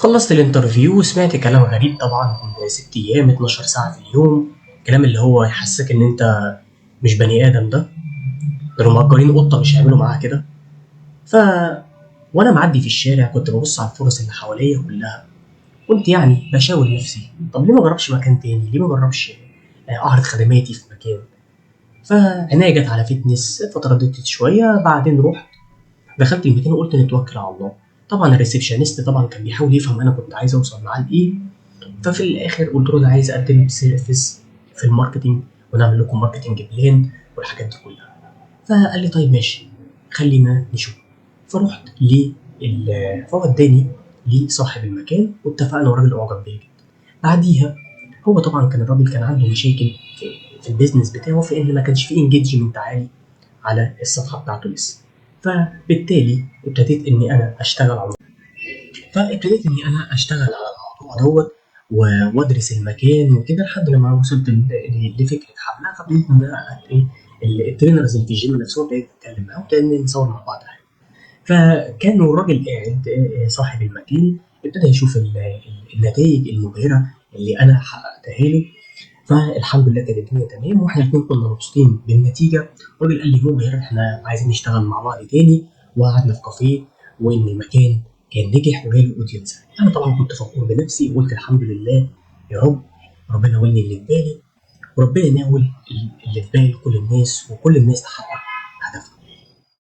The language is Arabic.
خلصت الانترفيو وسمعت كلام غريب طبعا، 6 ايام 12 ساعة في اليوم. كلام اللي هو يحسسك ان انت مش بني ادم. ده لو مأجرين قطة مش هيعملوا معاها كده. ف وانا معدي في الشارع كنت ببص على الفرص اللي حواليا كلها. كنت يعني بشاور نفسي، طب ليه ما اجربش مكان تاني؟ ليه ما اجربش اعرض خدماتي في مكان؟ فعناية جت على فتنس، فترددت شوية، بعدين رحت دخلت المكان وقلت نتوكل على الله. طبعا الريسبشنست طبعا كان بيحاول يفهم انا كنت عايز اوصل معاه لايه. ففي الاخر قلت له انا عايز اقدم سيرفيس في الماركتينج، ونعمل لكم ماركتينج بلان والحاجات دي كلها. فقال لي طيب ماشي، خلينا نشوف. فرحت فهو اداني لصاحب المكان واتفقنا، والراجل اعجب بيا جدا. بعديها هو طبعا كان الراجل كان عنده مشاكل في البيزنس بتاعه، في ان ما كانش فيه انجيجمنت عالي على الصفحه بتاعته لسه. فبالتالي ابتديت اني انا اشتغل على الموضوع دوت وادرس المكان وكده لحد لما وصلت لفكره حمله. فابتديت ان انا ايه الترينرز اللي في الجيم نفسهم، ابتديت اتكلم معاهم، ابتدينا نصور مع بعض حاجه. فكان الراجل قاعد، صاحب المكان ابتدى يشوف النتائج المبهره اللي انا حققتها له. فالحمد لله كانت الدنيا تمام، واحنا الاثنين كنا مبسوطين بالنتيجه. الراجل قال لي مبهر، احنا عايزين نشتغل مع بعض تاني. وقعدنا في كافيه، وان المكان كان نجح وجاي الاودينس. انا طبعا كنت فخور بنفسي وقلت الحمد لله يا رب، ربنا ولي اللي في بالي، وربنا يناول اللي في بال كل الناس، وكل الناس تحقق